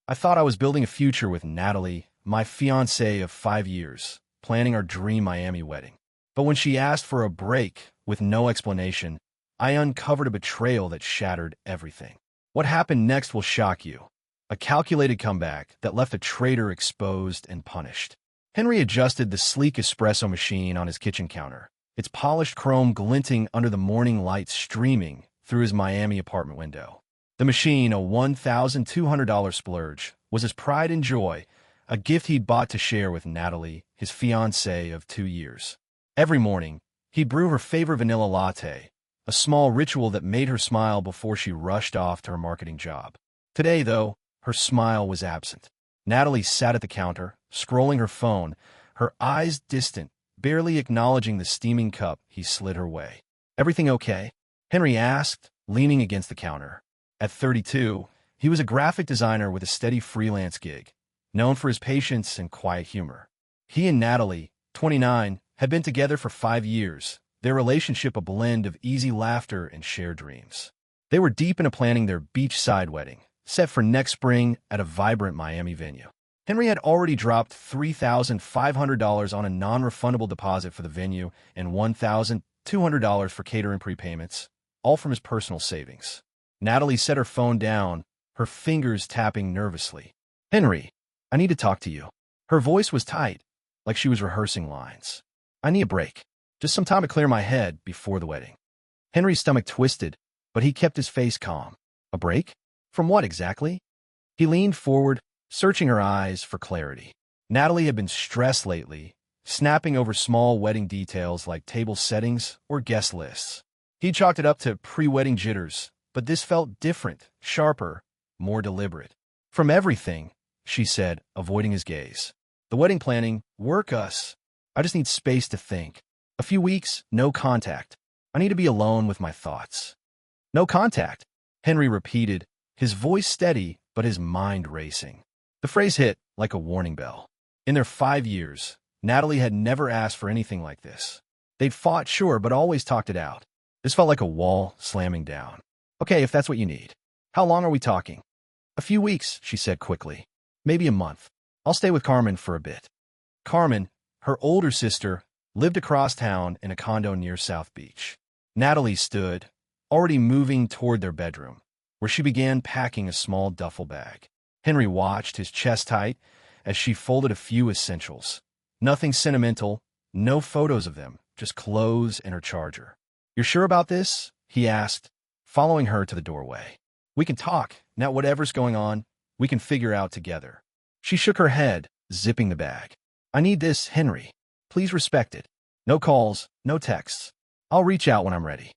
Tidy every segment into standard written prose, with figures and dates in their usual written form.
I thought I was building a future with Natalie, my fiancée of 5 years, planning our dream Miami wedding. But when she asked for a break with no explanation, I uncovered a betrayal that shattered everything. What happened next will shock you. A calculated comeback that left a traitor exposed and punished. Henry adjusted the sleek espresso machine on his kitchen counter, its polished chrome glinting under the morning light streaming through his Miami apartment window. The machine, a $1,200 splurge, was his pride and joy, a gift he'd bought to share with Natalie, his fiancée of 2 years. Every morning, he'd brew her favorite vanilla latte, a small ritual that made her smile before she rushed off to her marketing job. Today, though, her smile was absent. Natalie sat at the counter, scrolling her phone, her eyes distant, barely acknowledging the steaming cup he slid her way. "Everything okay?" Henry asked, leaning against the counter. At 32, he was a graphic designer with a steady freelance gig, known for his patience and quiet humor. He and Natalie, 29, had been together for 5 years, their relationship a blend of easy laughter and shared dreams. They were deep into planning their beachside wedding, set for next spring at a vibrant Miami venue. Henry had already dropped $3,500 on a non-refundable deposit for the venue and $1,200 for catering prepayments, all from his personal savings. Natalie set her phone down, her fingers tapping nervously. "Henry, I need to talk to you." Her voice was tight, like she was rehearsing lines. "I need a break. Just some time to clear my head before the wedding." Henry's stomach twisted, but he kept his face calm. "A break? From what exactly?" He leaned forward, searching her eyes for clarity. Natalie had been stressed lately, snapping over small wedding details like table settings or guest lists. He chalked it up to pre-wedding jitters, but this felt different, sharper, more deliberate. "From everything," she said, avoiding his gaze. "The wedding planning, work us. I just need space to think. A few weeks, no contact. I need to be alone with my thoughts." "No contact," Henry repeated, his voice steady but his mind racing. The phrase hit like a warning bell. In their 5 years, Natalie had never asked for anything like this. They'd fought, sure, but always talked it out. This felt like a wall slamming down. "Okay, if that's what you need. How long are we talking?" "A few weeks," she said quickly. "Maybe a month. I'll stay with Carmen for a bit." Carmen, her older sister, lived across town in a condo near South Beach. Natalie stood, already moving toward their bedroom, where she began packing a small duffel bag. Henry watched, his chest tight, as she folded a few essentials. Nothing sentimental, no photos of them, just clothes and her charger. "You're sure about this?" he asked, following her to the doorway. "We can talk. Now whatever's going on, we can figure out together." She shook her head, zipping the bag. "I need this, Henry. Please respect it. No calls, no texts. I'll reach out when I'm ready."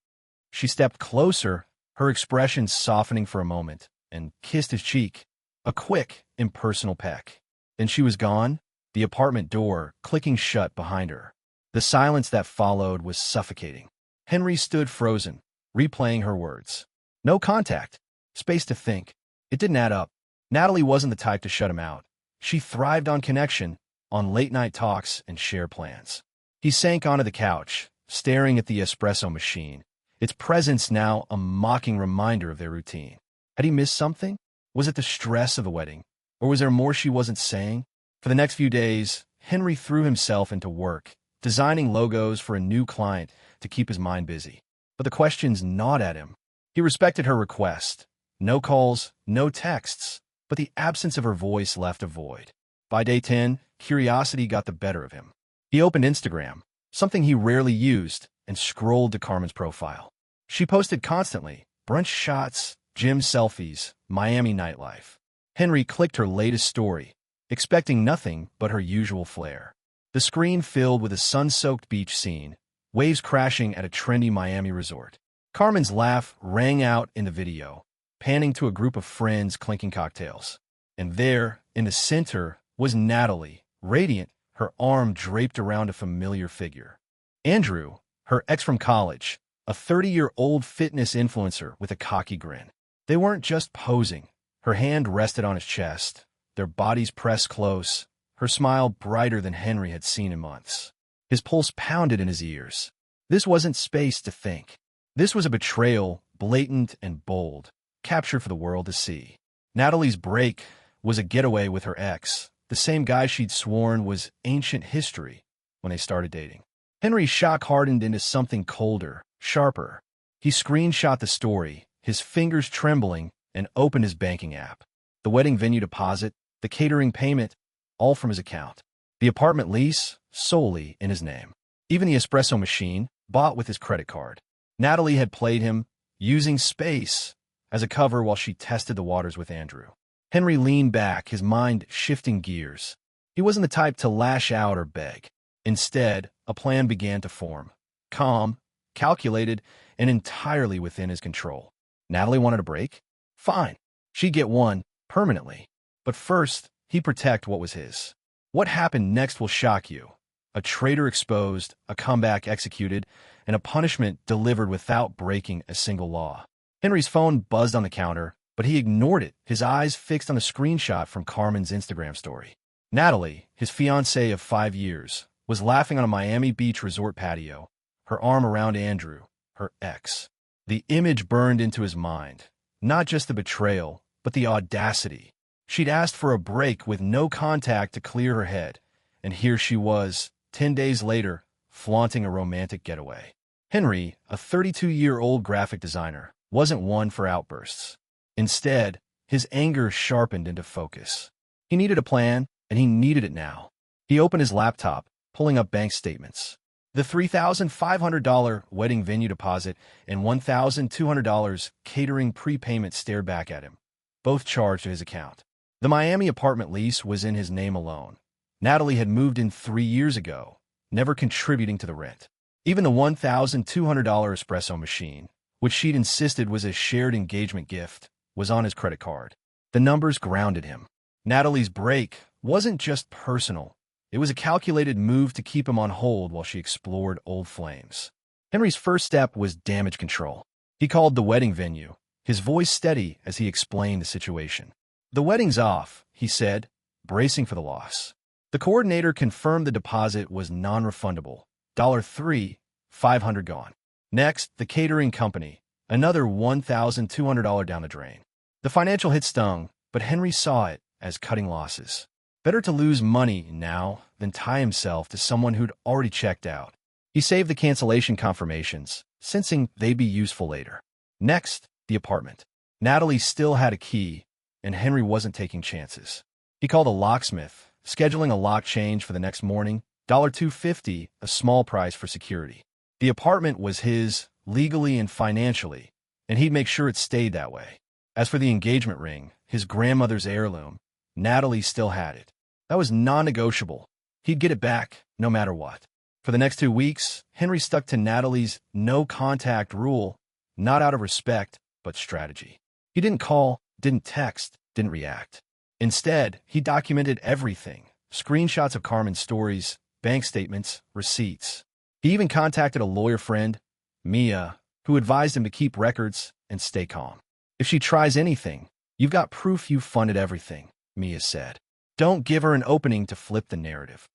She stepped closer, her expression softening for a moment, and kissed his cheek. A quick, impersonal peck. Then she was gone, the apartment door clicking shut behind her. The silence that followed was suffocating. Henry stood frozen, replaying her words. No contact. Space to think. It didn't add up. Natalie wasn't the type to shut him out. She thrived on connection, on late-night talks and share plans. He sank onto the couch, staring at the espresso machine, its presence now a mocking reminder of their routine. Had he missed something? Was it the stress of the wedding? Or was there more she wasn't saying? For the next few days, Henry threw himself into work, designing logos for a new client to keep his mind busy. But the questions gnawed at him. He respected her request. No calls, no texts, but the absence of her voice left a void. By day 10, curiosity got the better of him. He opened Instagram, something he rarely used, and scrolled to Carmen's profile. She posted constantly, brunch shots, gym selfies, Miami nightlife. Henry clicked her latest story, expecting nothing but her usual flair. The screen filled with a sun-soaked beach scene, waves crashing at a trendy Miami resort. Carmen's laugh rang out in the video, panning to a group of friends clinking cocktails. And there, in the center, was Natalie, radiant, her arm draped around a familiar figure. Andrew, her ex from college, a 30-year-old fitness influencer with a cocky grin. They weren't just posing. Her hand rested on his chest, their bodies pressed close, her smile brighter than Henry had seen in months. His pulse pounded in his ears. This wasn't space to think. This was a betrayal, blatant and bold, captured for the world to see. Natalie's break was a getaway with her ex, the same guy she'd sworn was ancient history when they started dating. Henry's shock hardened into something colder, sharper. He screenshot the story, his fingers trembling, and opened his banking app. The wedding venue deposit, the catering payment, all from his account. The apartment lease, solely in his name. Even the espresso machine, bought with his credit card. Natalie had played him, using space as a cover while she tested the waters with Andrew. Henry leaned back, his mind shifting gears. He wasn't the type to lash out or beg. Instead, a plan began to form. Calm, calculated, and entirely within his control. Natalie wanted a break? Fine. She'd get one, permanently. But first, he'd protect what was his. What happened next will shock you. A traitor exposed, a comeback executed, and a punishment delivered without breaking a single law. Henry's phone buzzed on the counter, but he ignored it, his eyes fixed on the screenshot from Carmen's Instagram story. Natalie, his fiancée of 5 years, was laughing on a Miami Beach resort patio, her arm around Andrew, her ex. The image burned into his mind. Not just the betrayal, but the audacity. She'd asked for a break with no contact to clear her head, and here she was, 10 days later, flaunting a romantic getaway. Henry, a 32-year-old graphic designer, wasn't one for outbursts. Instead, his anger sharpened into focus. He needed a plan, and he needed it now. He opened his laptop, pulling up bank statements. The $3,500 wedding venue deposit and $1,200 catering prepayment stared back at him, both charged to his account. The Miami apartment lease was in his name alone. Natalie had moved in 3 years ago, never contributing to the rent. Even the $1,200 espresso machine, which she'd insisted was a shared engagement gift, was on his credit card. The numbers grounded him. Natalie's break wasn't just personal. It was a calculated move to keep him on hold while she explored old flames. Henry's first step was damage control. He called the wedding venue, his voice steady as he explained the situation. "The wedding's off," he said, bracing for the loss. The coordinator confirmed the deposit was non-refundable. $3,500 gone. Next, the catering company, another $1,200 down the drain. The financial hit stung, but Henry saw it as cutting losses. Better to lose money now than tie himself to someone who'd already checked out. He saved the cancellation confirmations, sensing they'd be useful later. Next, the apartment. Natalie still had a key, and Henry wasn't taking chances. He called a locksmith, scheduling a lock change for the next morning, $250, a small price for security. The apartment was his, legally and financially, and he'd make sure it stayed that way. As for the engagement ring, his grandmother's heirloom, Natalie still had it. That was non-negotiable. He'd get it back, no matter what. For the next 2 weeks, Henry stuck to Natalie's no-contact rule, not out of respect, but strategy. He didn't call, didn't text, didn't react. Instead, he documented everything, screenshots of Carmen's stories, bank statements, receipts. He even contacted a lawyer friend, Mia, who advised him to keep records and stay calm. "If she tries anything, you've got proof you funded everything," Mia said. "Don't give her an opening to flip the narrative."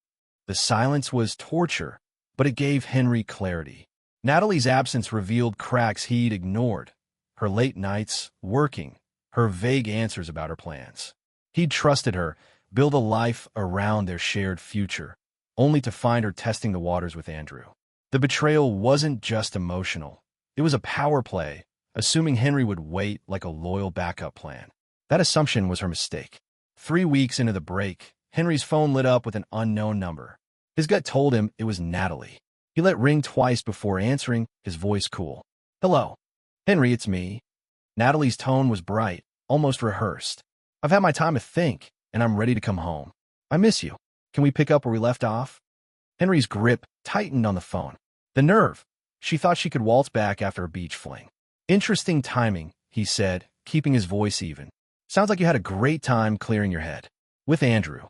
The silence was torture, but it gave Henry clarity. Natalie's absence revealed cracks he'd ignored. Her late nights, working, her vague answers about her plans. He'd trusted her, build a life around their shared future, only to find her testing the waters with Andrew. The betrayal wasn't just emotional. It was a power play, assuming Henry would wait like a loyal backup plan. That assumption was her mistake. 3 weeks into the break, Henry's phone lit up with an unknown number. His gut told him it was Natalie. He let it ring twice before answering, his voice cool. "Hello. Henry, it's me." Natalie's tone was bright, almost rehearsed. "I've had my time to think, and I'm ready to come home. I miss you. Can we pick up where we left off?" Henry's grip tightened on the phone. The nerve. She thought she could waltz back after a beach fling. "Interesting timing," he said, keeping his voice even. "Sounds like you had a great time clearing your head. With Andrew."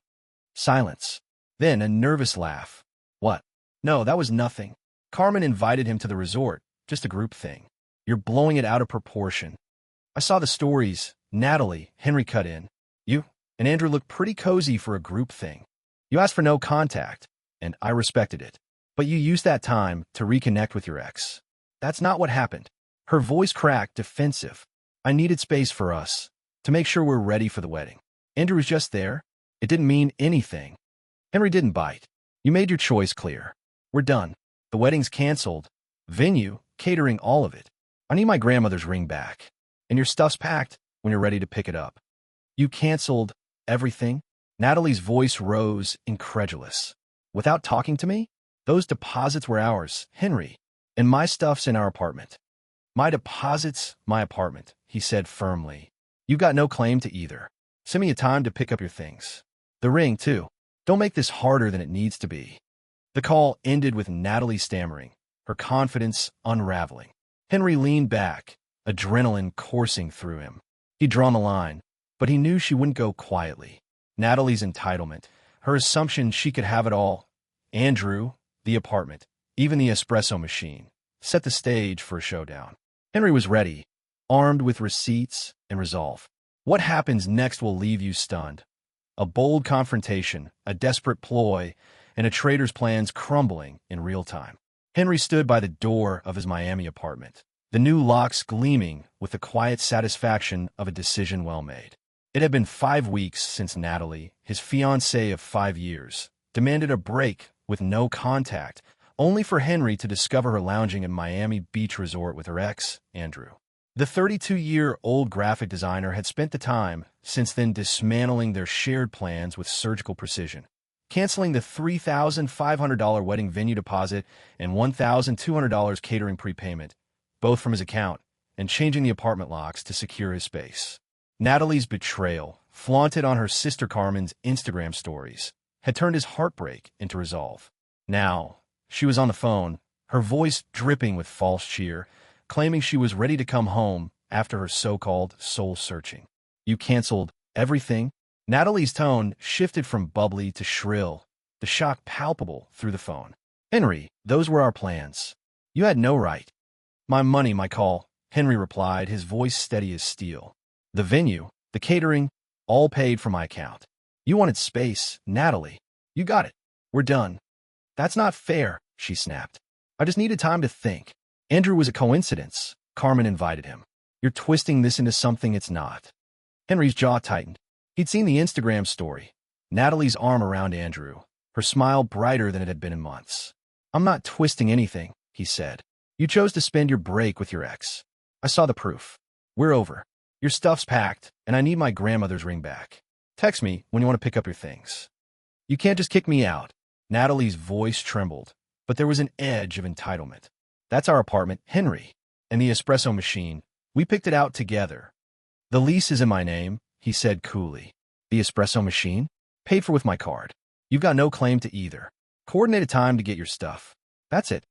Silence. Then a nervous laugh. "What? No, that was nothing. Carmen invited him to the resort. Just a group thing. You're blowing it out of proportion." "I saw the stories." "Natalie," Henry cut in. "You and Andrew look pretty cozy for a group thing. You asked for no contact, and I respected it. But you used that time to reconnect with your ex. That's not what happened." Her voice cracked, defensive. "I needed space for us, to make sure we're ready for the wedding." Andrew was just there. It didn't mean anything. Henry didn't bite. You made your choice clear. We're done. The wedding's canceled. Venue, catering, all of it. I need my grandmother's ring back. And your stuff's packed when you're ready to pick it up. You canceled everything? Natalie's voice rose, incredulous. Without talking to me? Those deposits were ours, Henry. And my stuff's in our apartment. My deposits, my apartment, he said firmly. You've got no claim to either. Send me a time to pick up your things. The ring, too. Don't make this harder than it needs to be. The call ended with Natalie stammering, her confidence unraveling. Henry leaned back, adrenaline coursing through him. He'd drawn the line, but he knew she wouldn't go quietly. Natalie's entitlement, her assumption she could have it all, Andrew, the apartment, even the espresso machine, set the stage for a showdown. Henry was ready, armed with receipts and resolve. What happens next will leave you stunned. A bold confrontation, a desperate ploy, and a traitor's plans crumbling in real time. Henry stood by the door of his Miami apartment, the new locks gleaming with the quiet satisfaction of a decision well made. It had been 5 weeks since Natalie, his fiancée of 5 years, demanded a break with no contact, only for Henry to discover her lounging in Miami Beach Resort with her ex, Andrew. The 32-year-old graphic designer had spent the time since then dismantling their shared plans with surgical precision, canceling the $3,500 wedding venue deposit and $1,200 catering prepayment, both from his account, and changing the apartment locks to secure his space. Natalie's betrayal, flaunted on her sister Carmen's Instagram stories, had turned his heartbreak into resolve. Now, she was on the phone, her voice dripping with false cheer, claiming she was ready to come home after her so-called soul-searching. You canceled everything? Natalie's tone shifted from bubbly to shrill, the shock palpable through the phone. Henry, those were our plans. You had no right. My money, my call, Henry replied, his voice steady as steel. The venue, the catering, all paid from my account. You wanted space, Natalie. You got it. We're done. That's not fair, she snapped. I just needed time to think. Andrew was a coincidence, Carmen invited him. You're twisting this into something it's not. Henry's jaw tightened. He'd seen the Instagram story. Natalie's arm around Andrew, her smile brighter than it had been in months. I'm not twisting anything, he said. You chose to spend your break with your ex. I saw the proof. We're over. Your stuff's packed, and I need my grandmother's ring back. Text me when you want to pick up your things. You can't just kick me out. Natalie's voice trembled, but there was an edge of entitlement. That's our apartment, Henry. And the espresso machine. We picked it out together. The lease is in my name, he said coolly. The espresso machine? Paid for with my card. You've got no claim to either. Coordinate a time to get your stuff. That's it.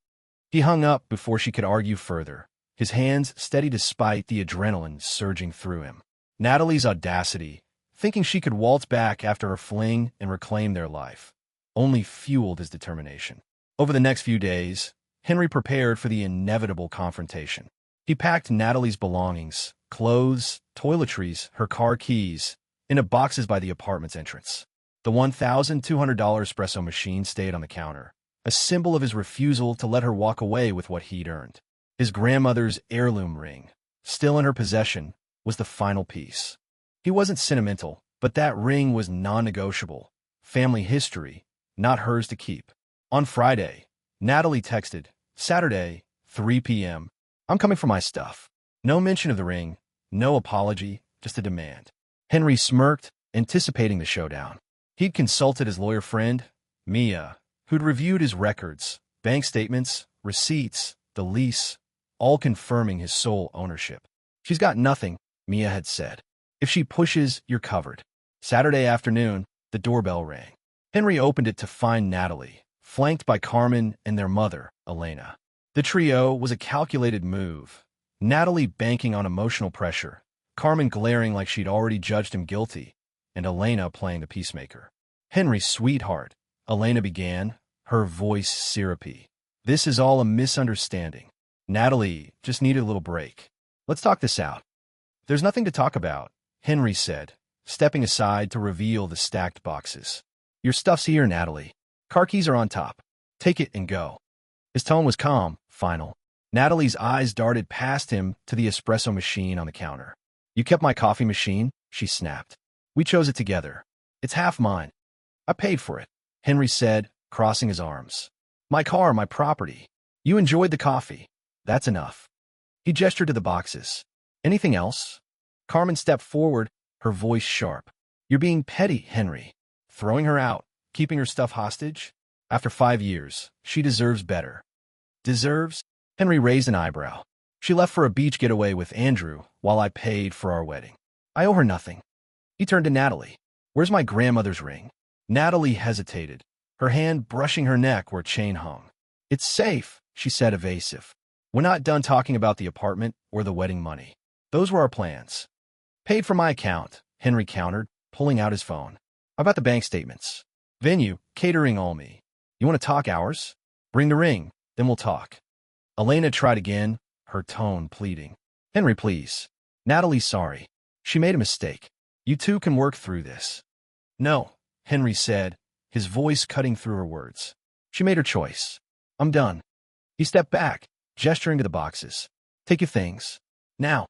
He hung up before she could argue further, his hands steady despite the adrenaline surging through him. Natalie's audacity, thinking she could waltz back after her fling and reclaim their life, only fueled his determination. Over the next few days, Henry prepared for the inevitable confrontation. He packed Natalie's belongings, clothes, toiletries, her car keys, into boxes by the apartment's entrance. The $1,200 espresso machine stayed on the counter, a symbol of his refusal to let her walk away with what he'd earned. His grandmother's heirloom ring, still in her possession, was the final piece. He wasn't sentimental, but that ring was non-negotiable. Family history, not hers to keep. On Friday, Natalie texted, Saturday, 3 p.m. I'm coming for my stuff. No mention of the ring, no apology, just a demand. Henry smirked, anticipating the showdown. He'd consulted his lawyer friend, Mia, who'd reviewed his records, bank statements, receipts, the lease, all confirming his sole ownership. She's got nothing, Mia had said. If she pushes, you're covered. Saturday afternoon, the doorbell rang. Henry opened it to find Natalie, flanked by Carmen and their mother, Elena. The trio was a calculated move. Natalie banking on emotional pressure, Carmen glaring like she'd already judged him guilty, and Elena playing the peacemaker. Henry's sweetheart, Elena began, her voice syrupy. This is all a misunderstanding. Natalie just needed a little break. Let's talk this out. There's nothing to talk about, Henry said, stepping aside to reveal the stacked boxes. Your stuff's here, Natalie. Car keys are on top. Take it and go. His tone was calm, final. Natalie's eyes darted past him to the espresso machine on the counter. You kept my coffee machine? She snapped. We chose it together. It's half mine. I paid for it, Henry said, crossing his arms. My car, my property. You enjoyed the coffee. That's enough. He gestured to the boxes. Anything else? Carmen stepped forward, her voice sharp. You're being petty, Henry. Throwing her out, keeping her stuff hostage? After 5 years, she deserves better. Deserves? Henry raised an eyebrow. She left for a beach getaway with Andrew while I paid for our wedding. I owe her nothing. He turned to Natalie. Where's my grandmother's ring? Natalie hesitated, her hand brushing her neck where chain hung. It's safe, she said, evasive. We're not done talking about the apartment or the wedding money. Those were our plans. Paid from my account, Henry countered, pulling out his phone. How about the bank statements? Venue, catering, all me. You want to talk hours? Bring the ring, then we'll talk. Elena tried again, her tone pleading. Henry, please. Natalie, sorry. She made a mistake. You two can work through this. No, Henry said, his voice cutting through her words. She made her choice. I'm done. He stepped back, gesturing to the boxes. Take your things. Now.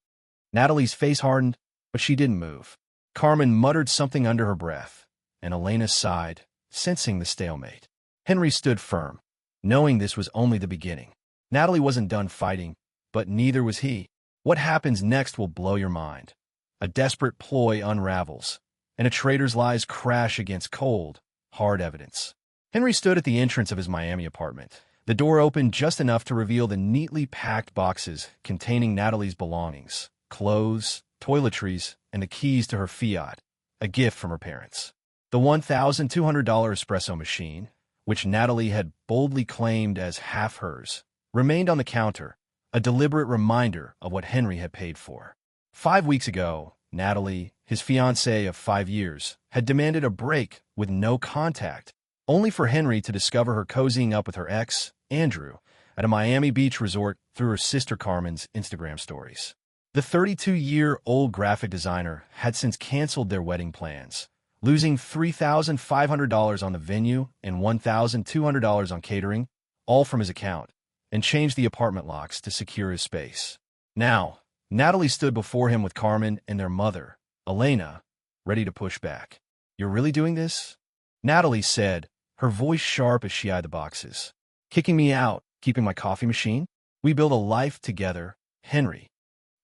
Natalie's face hardened, but she didn't move. Carmen muttered something under her breath, and Elena sighed, sensing the stalemate. Henry stood firm, knowing this was only the beginning. Natalie wasn't done fighting, but neither was he. What happens next will blow your mind. A desperate ploy unravels, and a traitor's lies crash against cold, hard evidence. Henry stood at the entrance of his Miami apartment. The door opened just enough to reveal the neatly packed boxes containing Natalie's belongings, clothes, toiletries, and the keys to her Fiat, a gift from her parents. The $1,200 espresso machine, which Natalie had boldly claimed as half hers, remained on the counter, a deliberate reminder of what Henry had paid for. 5 weeks ago, Natalie, his fiancée of 5 years, had demanded a break with no contact, only for Henry to discover her cozying up with her ex, Andrew, at a Miami Beach resort through her sister Carmen's Instagram stories. The 32-year-old graphic designer had since canceled their wedding plans, losing $3,500 on the venue and $1,200 on catering, all from his account, and changed the apartment locks to secure his space. Now, Natalie stood before him with Carmen and their mother, Elena, ready to push back. You're really doing this? Natalie said, her voice sharp as she eyed the boxes. Kicking me out, keeping my coffee machine? We built a life together, Henry.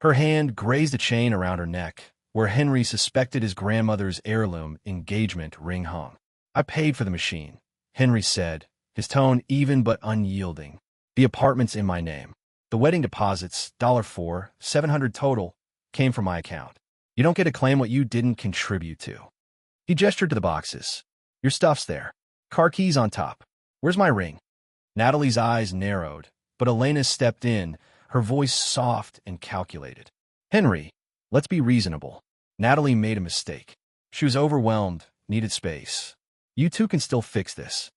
Her hand grazed a chain around her neck, where Henry suspected his grandmother's heirloom engagement ring hung. I paid for the machine, Henry said, his tone even but unyielding. The apartment's in my name. The wedding deposits, $4, $700 total, came from my account. You don't get to claim what you didn't contribute to. He gestured to the boxes. Your stuff's there. Car keys on top. Where's my ring? Natalie's eyes narrowed, but Elena stepped in, her voice soft and calculated. Henry, let's be reasonable. Natalie made a mistake. She was overwhelmed, needed space. You two can still fix this.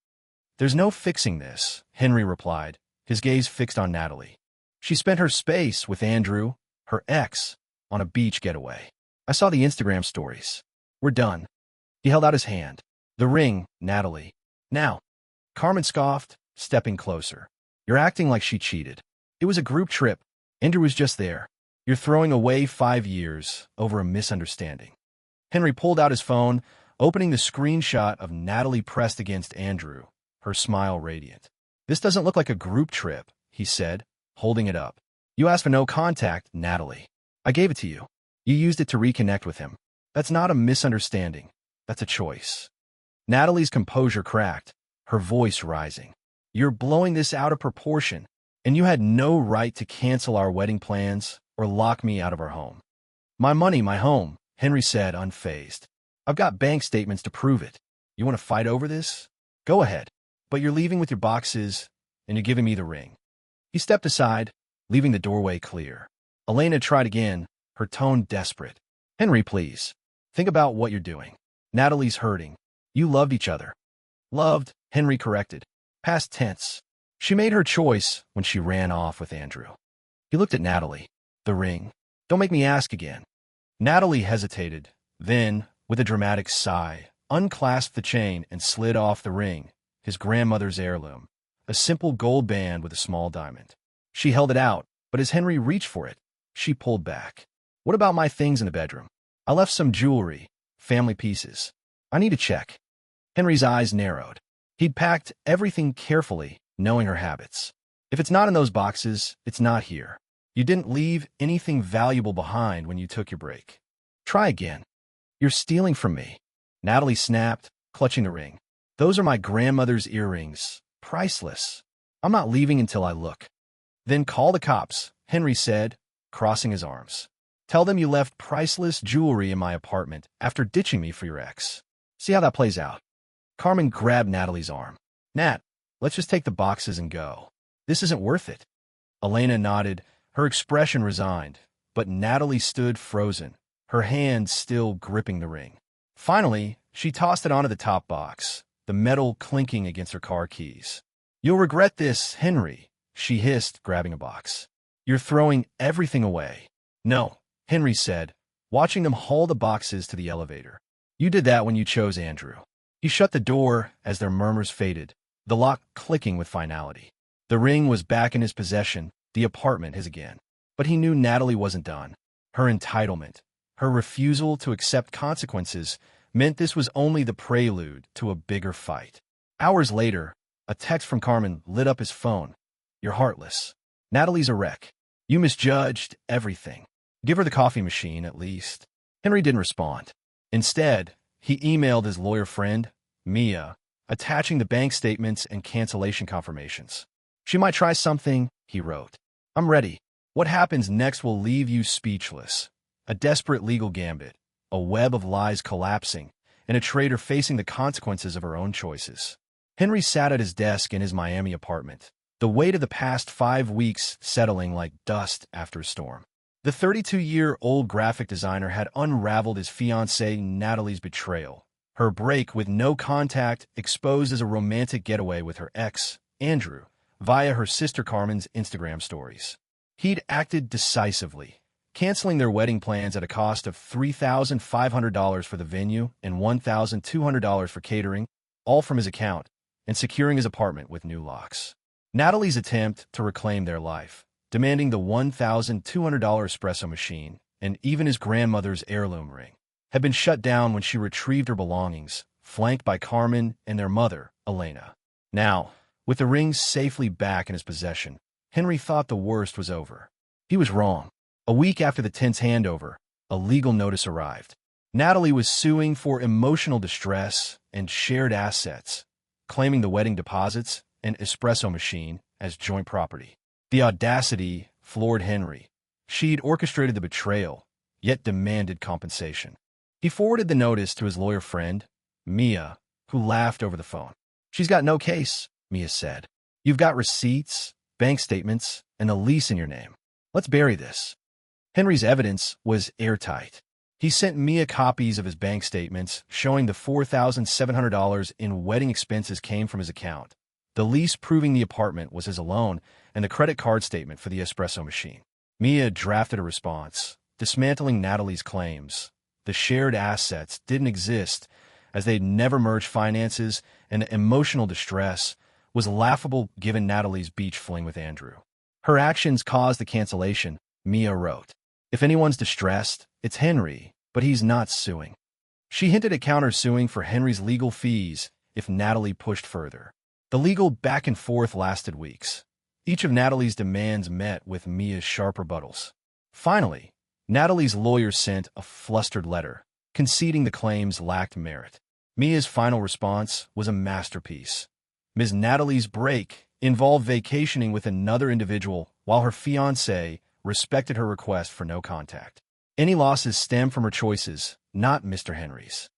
There's no fixing this, Henry replied, his gaze fixed on Natalie. She spent her space with Andrew, her ex, on a beach getaway. I saw the Instagram stories. We're done. He held out his hand. The ring, Natalie. Now. Carmen scoffed, stepping closer. You're acting like she cheated. It was a group trip. Andrew was just there. You're throwing away 5 years over a misunderstanding. Henry pulled out his phone, opening the screenshot of Natalie pressed against Andrew, her smile radiant. This doesn't look like a group trip, he said, holding it up. You asked for no contact, Natalie. I gave it to you. You used it to reconnect with him. That's not a misunderstanding. That's a choice. Natalie's composure cracked, her voice rising. You're blowing this out of proportion, and you had no right to cancel our wedding plans or lock me out of our home. My money, my home, Henry said, unfazed. I've got bank statements to prove it. You want to fight over this? Go ahead. But you're leaving with your boxes, and you're giving me the ring. He stepped aside, leaving the doorway clear. Elena tried again, her tone desperate. Henry, please. Think about what you're doing. Natalie's hurting. You loved each other. Loved, Henry corrected. Past tense. She made her choice when she ran off with Andrew. He looked at Natalie. The ring. Don't make me ask again. Natalie hesitated, then, with a dramatic sigh, unclasped the chain and slid off the ring, his grandmother's heirloom, a simple gold band with a small diamond. She held it out, but as Henry reached for it, she pulled back. What about my things in the bedroom? I left some jewelry, family pieces. I need to check. Henry's eyes narrowed. He'd packed everything carefully, knowing her habits. If it's not in those boxes, it's not here. You didn't leave anything valuable behind when you took your break. Try again. You're stealing from me. Natalie snapped, clutching the ring. Those are my grandmother's earrings. Priceless. I'm not leaving until I look. Then call the cops, Henry said, crossing his arms. Tell them you left priceless jewelry in my apartment after ditching me for your ex. See how that plays out. Carmen grabbed Natalie's arm. Nat, let's just take the boxes and go. This isn't worth it. Elena nodded, her expression resigned, but Natalie stood frozen, her hand still gripping the ring. Finally, she tossed it onto the top box, the metal clinking against her car keys. You'll regret this, Henry, she hissed, grabbing a box. You're throwing everything away. No, Henry said, watching them haul the boxes to the elevator. You did that when you chose Andrew. He shut the door as their murmurs faded, the lock clicking with finality. The ring was back in his possession, the apartment his again. But he knew Natalie wasn't done. Her entitlement, her refusal to accept consequences, meant this was only the prelude to a bigger fight. Hours later, a text from Carmen lit up his phone. You're heartless. Natalie's a wreck. You misjudged everything. Give her the coffee machine, at least. Henry didn't respond. Instead, he emailed his lawyer friend, Mia, attaching the bank statements and cancellation confirmations. She might try something, he wrote. I'm ready. What happens next will leave you speechless. A desperate legal gambit, a web of lies collapsing, and a traitor facing the consequences of her own choices. Henry sat at his desk in his Miami apartment, the weight of the past 5 weeks settling like dust after a storm. The 32-year-old graphic designer had unraveled his fiancée Natalie's betrayal, her break with no contact exposed as a romantic getaway with her ex, Andrew, via her sister Carmen's Instagram stories. He'd acted decisively, canceling their wedding plans at a cost of $3,500 for the venue and $1,200 for catering, all from his account, and securing his apartment with new locks. Natalie's attempt to reclaim their life, demanding the $1,200 espresso machine and even his grandmother's heirloom ring, had been shut down when she retrieved her belongings, flanked by Carmen and their mother, Elena. Now, with the rings safely back in his possession, Henry thought the worst was over. He was wrong. A week after the tense handover, a legal notice arrived. Natalie was suing for emotional distress and shared assets, claiming the wedding deposits and espresso machine as joint property. The audacity floored Henry. She'd orchestrated the betrayal, yet demanded compensation. He forwarded the notice to his lawyer friend, Mia, who laughed over the phone. She's got no case, Mia said. You've got receipts, bank statements, and a lease in your name. Let's bury this. Henry's evidence was airtight. He sent Mia copies of his bank statements showing the $4,700 in wedding expenses came from his account, the lease proving the apartment was his alone, and the credit card statement for the espresso machine. Mia drafted a response, dismantling Natalie's claims. The shared assets didn't exist, as they'd never merged finances, and the emotional distress was laughable given Natalie's beach fling with Andrew. Her actions caused the cancellation, Mia wrote. If anyone's distressed, it's Henry, but he's not suing. She hinted at countersuing for Henry's legal fees if Natalie pushed further. The legal back and forth lasted weeks, each of Natalie's demands met with Mia's sharp rebuttals. Finally, Natalie's lawyer sent a flustered letter, conceding the claims lacked merit. Mia's final response was a masterpiece. Ms. Natalie's break involved vacationing with another individual while her fiancé respected her request for no contact. Any losses stem from her choices, not Mr. Henry's.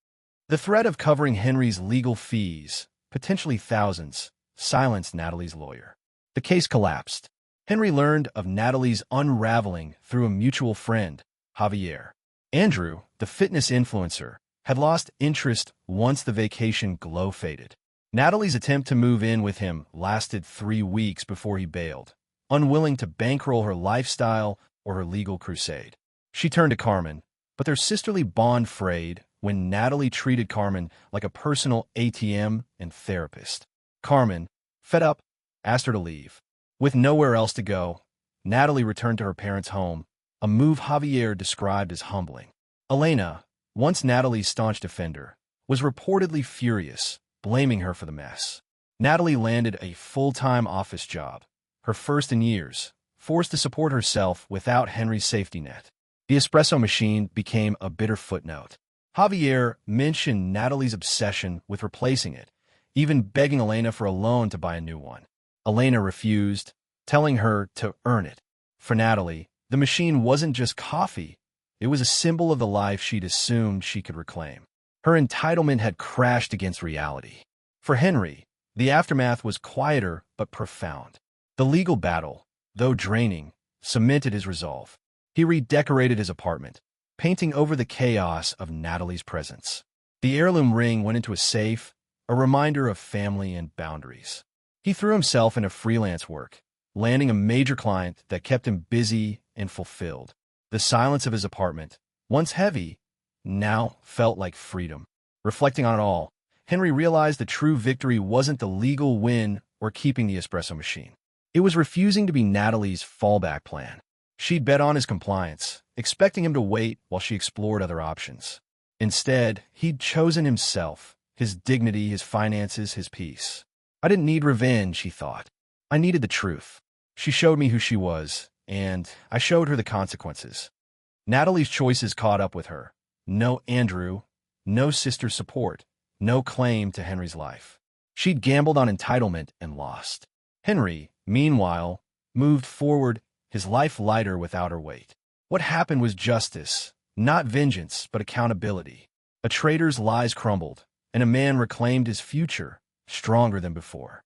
The threat of covering Henry's legal fees, potentially thousands, silenced Natalie's lawyer. The case collapsed. Henry learned of Natalie's unraveling through a mutual friend, Javier. Andrew, the fitness influencer, had lost interest once the vacation glow faded. Natalie's attempt to move in with him lasted 3 weeks before he bailed, unwilling to bankroll her lifestyle or her legal crusade. She turned to Carmen, but their sisterly bond frayed when Natalie treated Carmen like a personal ATM and therapist. Carmen, fed up, asked her to leave. With nowhere else to go, Natalie returned to her parents' home, a move Javier described as humbling. Elena, once Natalie's staunch defender, was reportedly furious, blaming her for the mess. Natalie landed a full-time office job, her first in years, forced to support herself without Henry's safety net. The espresso machine became a bitter footnote. Javier mentioned Natalie's obsession with replacing it, even begging Elena for a loan to buy a new one. Elena refused, telling her to earn it. For Natalie, the machine wasn't just coffee, it was a symbol of the life she'd assumed she could reclaim. Her entitlement had crashed against reality. For Henry, the aftermath was quieter but profound. The legal battle, though draining, cemented his resolve. He redecorated his apartment, painting over the chaos of Natalie's presence. The heirloom ring went into a safe, a reminder of family and boundaries. He threw himself into freelance work, landing a major client that kept him busy and fulfilled. The silence of his apartment, once heavy, now felt like freedom. Reflecting on it all, Henry realized the true victory wasn't the legal win or keeping the espresso machine. It was refusing to be Natalie's fallback plan. She'd bet on his compliance, expecting him to wait while she explored other options. Instead, he'd chosen himself, his dignity, his finances, his peace. I didn't need revenge, he thought. I needed the truth. She showed me who she was, and I showed her the consequences. Natalie's choices caught up with her. No Andrew, no sister support, no claim to Henry's life. She'd gambled on entitlement and lost. Henry, meanwhile, moved forward, his life lighter without her weight. What happened was justice, not vengeance, but accountability. A traitor's lies crumbled, and a man reclaimed his future, stronger than before.